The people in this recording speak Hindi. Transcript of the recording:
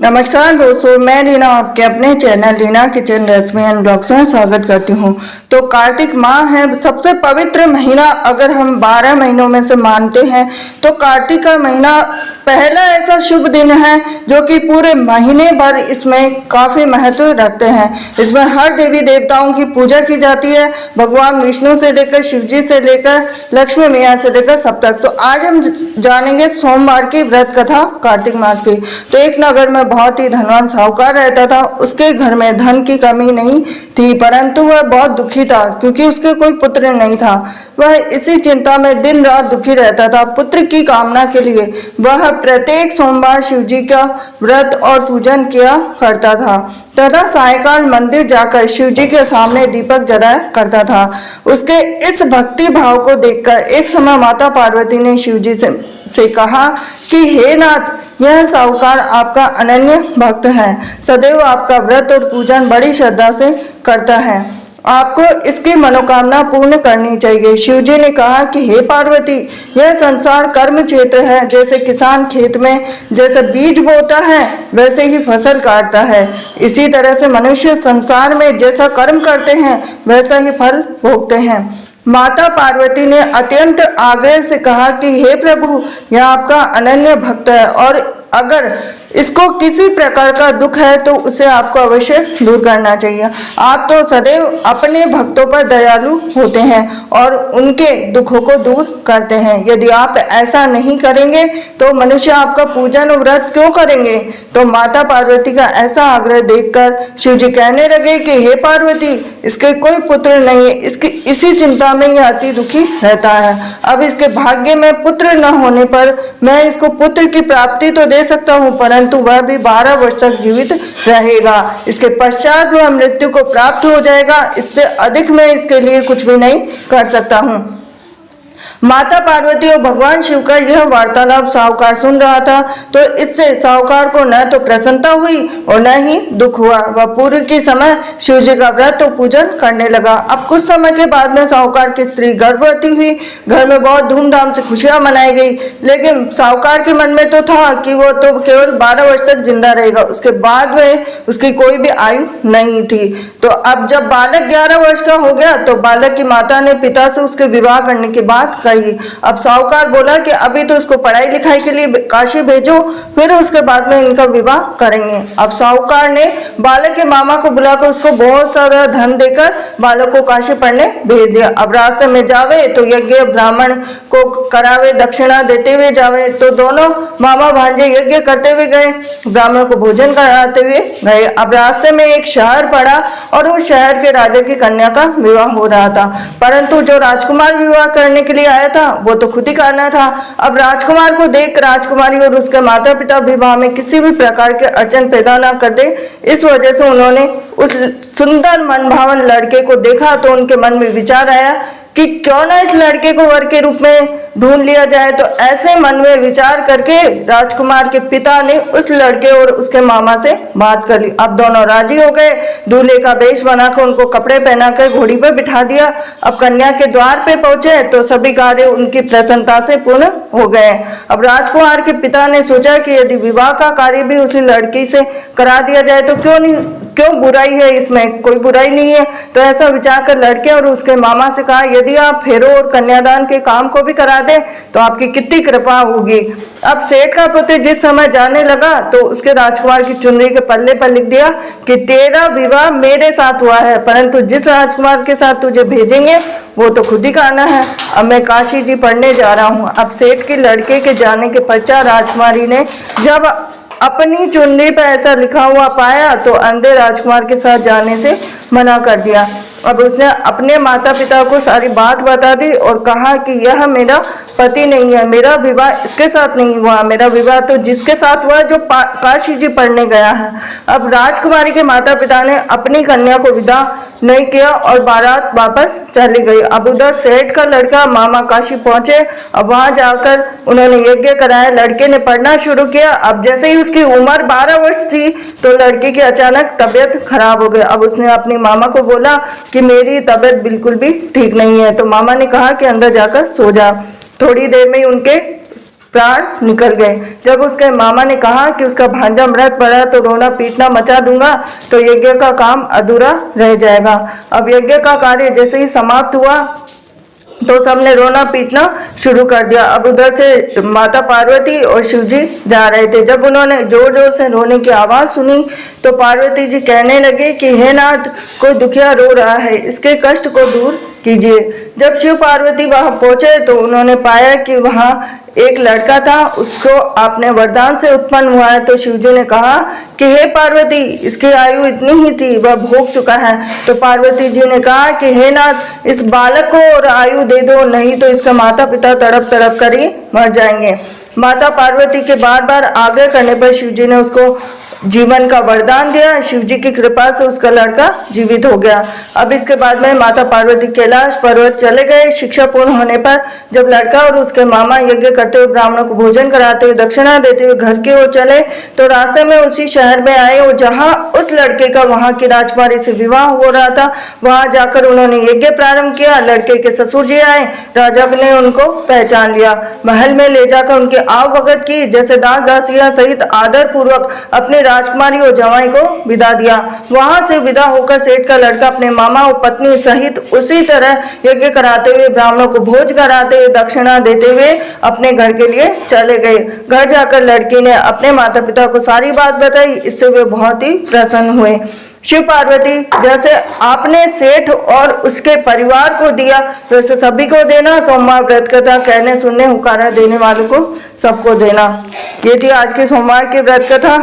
नमस्कार दोस्तों, मैं रीना आपके अपने channel Reena kitchen recipe and blogs में स्वागत करती हूँ। तो कार्तिक माह है, सबसे पवित्र महीना अगर हम 12 महीनों में से मानते हैं तो कार्तिक का महीना पहला ऐसा शुभ दिन है जो कि पूरे महीने भर इसमें काफ़ी महत्व रखते हैं। इसमें हर देवी देवताओं की पूजा की जाती है, भगवान विष्णु से लेकर शिव जी से लेकर लक्ष्मी मैया से लेकर सब तक। तो आज हम जानेंगे सोमवार की व्रत कथा कार्तिक मास की। तो एक नगर में बहुत ही धनवान साहूकार रहता था। उसके घर में धन की कमी नहीं थी, परंतु वह बहुत दुखी था क्योंकि उसके कोई पुत्र नहीं था। वह इसी चिंता में दिन रात दुखी रहता था। पुत्र की कामना के लिए वह प्रत्येक सोमवार शिव जी का व्रत और पूजन किया करता था तथा सायंकाल मंदिर जाकर शिव जी के सामने दीपक जलाया करता था। उसके इस भक्ति भाव को देखकर एक समय माता पार्वती ने शिव जी से कहा कि हे नाथ, यह साहूकार आपका अनन्य भक्त है, सदैव आपका व्रत और पूजन बड़ी श्रद्धा से करता है, आपको इसकी मनोकामना पूर्ण करनी चाहिए। शिव जी ने कहा कि हे पार्वती, यह संसार कर्म क्षेत्र है। जैसे किसान खेत में जैसे बीज बोता है वैसे ही फसल काटता है, इसी तरह से मनुष्य संसार में जैसा कर्म करते हैं वैसा ही फल भोगते हैं। माता पार्वती ने अत्यंत आग्रह से कहा कि हे प्रभु, यह आपका अनन्य भक्त है और अगर इसको किसी प्रकार का दुख है तो उसे आपको अवश्य दूर करना चाहिए। आप तो सदैव अपने भक्तों पर दयालु होते हैं और उनके दुखों को दूर करते हैं। यदि आप ऐसा नहीं करेंगे तो मनुष्य आपका पूजन और व्रत क्यों करेंगे। तो माता पार्वती का ऐसा आग्रह देखकर शिव जी कहने लगे कि हे पार्वती, इसके कोई पुत्र नहीं है, इसकी इसी चिंता में यह अति दुखी रहता है। अब इसके भाग्य में पुत्र न होने पर मैं इसको पुत्र की प्राप्ति तो दे सकता हूँ, परंतु वह भी 12 वर्ष तक जीवित रहेगा। इसके पश्चात वह मृत्यु को प्राप्त हो जाएगा। इससे अधिक मैं इसके लिए कुछ भी नहीं कर सकता हूँ। माता पार्वती और भगवान शिव का यह वार्तालाप साहूकार सुन रहा था, तो इससे साहूकार को न तो प्रसन्नता हुई और न ही दुख हुआ। वह पूर्व के समय शिव जी का व्रत और पूजन करने लगा। अब कुछ समय के बाद में साहूकार की स्त्री गर्भवती हुई। घर में बहुत धूमधाम से खुशियां मनाई गई, लेकिन साहूकार के मन में तो था कि वो तो केवल 12 वर्ष तक जिंदा रहेगा, उसके बाद में उसकी कोई भी आयु नहीं थी। तो अब जब बालक 11 वर्ष का हो गया तो बालक की माता ने पिता से उसके विवाह करने के बाद कही। अब साहूकार बोला कि अभी तो उसको पढ़ाई लिखाई के लिए काशी भेजो, फिर उसके बाद में इनका विवाह करेंगे। अब साहूकार ने बालक के मामा को बुलाकर उसको बहुत सारा धन देकर बालक को काशी पढ़ने भेज दिया। अब रास्ते में जावे तो यज्ञ ब्राह्मण को करावे, दक्षिणा देते हुए जावे। तो दोनों मामा भांजे यज्ञ करते हुए गए, ब्राह्मण को भोजन कराते हुए गए। अब रास्ते में एक शहर पड़ा और उस शहर के राजा की कन्या का विवाह हो रहा था, परंतु जो राजकुमार विवाह करने के लिए आया था वो तो खुद ही करना था। अब राजकुमार को देख राजकुमारी और उसके माता पिता विवाह में किसी भी प्रकार के अड़चन पैदा ना कर दे, इस वजह से उन्होंने उस सुंदर मनभावन लड़के को देखा तो उनके मन में विचार आया कि क्यों ना इस लड़के को वर के रूप में ढूंढ लिया जाए। तो ऐसे मन में विचार करके राजकुमार के पिता ने उस लड़के और उसके मामा से बात कर ली। अब दोनों राजी हो गए। दूल्हे का वेश बनाकर उनको कपड़े पहनाकर घोड़ी पर बिठा दिया। अब कन्या के द्वार पे पहुंचे तो सभी कार्य उनकी प्रसन्नता से पूर्ण हो गए। अब राजकुमार के पिता ने सोचा कि यदि विवाह का कार्य भी उसी लड़की से करा दिया जाए तो क्यों बुराई है, इसमें कोई बुराई नहीं है। तो ऐसा विचार कर लड़के और उसके मामा से कहा, यदि आप फेरो और कन्यादान के काम को भी करा दे तो आपकी कितनी कृपा होगी। अब सेठ का पुत्र जिस समय जाने लगा तो उसके राजकुमार की चुनरी के पल्ले पर लिख दिया कि तेरा विवाह मेरे साथ हुआ है, परंतु जिस राजकुमार के साथ तुझे भेजेंगे वो तो खुद ही करना है। अब मैं काशी जी पढ़ने जा रहा हूँ। अब सेठ के लड़के के जाने के पश्चात राजकुमारी ने जब अपनी चुनरी पर ऐसा लिखा हुआ पाया तो अंधे राजकुमार के साथ जाने से मना कर दिया। अब उसने अपने माता पिता को सारी बात बता दी और कहा कि यह मेरा पति नहीं है, मेरा विवाह इसके साथ नहीं हुआ, मेरा विवाह तो जिसके साथ हुआ जो काशी जी पढ़ने गया है। अब राजकुमारी के माता पिता ने अपनी कन्या को विदा नहीं किया और बारात वापस चली गई। अब उधर सेठ का लड़का मामा काशी पहुंचे। अब वहां जाकर उन्होंने यज्ञ कराया, लड़के ने पढ़ना शुरू किया। अब जैसे ही उसकी उम्र 12 वर्ष थी तो लड़के की अचानक तबीयत खराब हो गई। अब उसने अपनी मामा को बोला कि मेरी तबीयत बिल्कुल भी ठीक नहीं है। तो मामा ने कहा कि अंदर जाकर सो जा। थोड़ी देर में उनके प्राण निकल गए। जब उसके मामा ने कहा कि उसका भांजा मृत पड़ा तो रोना पीटना मचा दूंगा तो यज्ञ का काम अधूरा रह जाएगा। अब यज्ञ का कार्य जैसे ही समाप्त हुआ तो सबने रोना पीटना शुरू कर दिया। अब उधर से माता पार्वती और शिव जी जा रहे थे। जब उन्होंने जोर जोर से रोने की आवाज सुनी तो पार्वती जी कहने लगे कि हे नाथ, कोई दुखिया रो रहा है, इसके कष्ट को दूर कीजिए। जब शिव पार्वती वहां पहुंचे तो उन्होंने पाया कि वहां एक लड़का था, उसको आपने वरदान से उत्पन्न हुआ है। तो शिव जी ने कहा कि हे पार्वती, इसकी आयु इतनी ही थी, वह भोग चुका है। तो पार्वती जी ने कहा कि हे नाथ, इस बालक को और आयु दे दो, नहीं तो इसका माता पिता तड़प तड़प कर ही मर जाएंगे। माता पार्वती के बार बार आग्रह करने पर शिव जी ने उसको जीवन का वरदान दिया। शिव जी की कृपा से उसका लड़का जीवित हो गया। अब इसके बाद में माता पार्वती कैलाश पर्वत चले गए। शिक्षा पूर्ण होने पर जब लड़का और उसके मामा यज्ञ करते हुए ब्राह्मणों को भोजन कराते हुए दक्षिणा देते हुए घर की ओर चले तो रास्ते में उसी शहर में आए और जहां उस लड़के का वहां की राजकुमारी से विवाह हो रहा था, वहां जाकर उन्होंने यज्ञ प्रारंभ किया। लड़के के ससुर जी आए, राजा ने उनको पहचान लिया, महल में ले जाकर उनकी आव भगत की, जैसे दास दासियां सहित आदर पूर्वक अपने राजकुमारी और जवाई को विदा दिया। वहां से विदा होकर सेठ का लड़का अपने मामा और पत्नी सहित उसी तरह यज्ञ कराते हुए ब्राह्मणों को भोज कराते हुए दक्षिणा देते हुए अपने घर के लिए चले गए। घर जाकर लड़की ने अपने माता पिता को सारी बात बताई। इससे वे बहुत ही प्रसन्न हुए। शिव पार्वती, जैसे आपने सेठ और उसके परिवार को दिया वैसे सभी को देना। सोमवार व्रत कथा कहने सुनने हुकारा देने वालों को सबको देना। ये थी आज की सोमवार की व्रत कथा।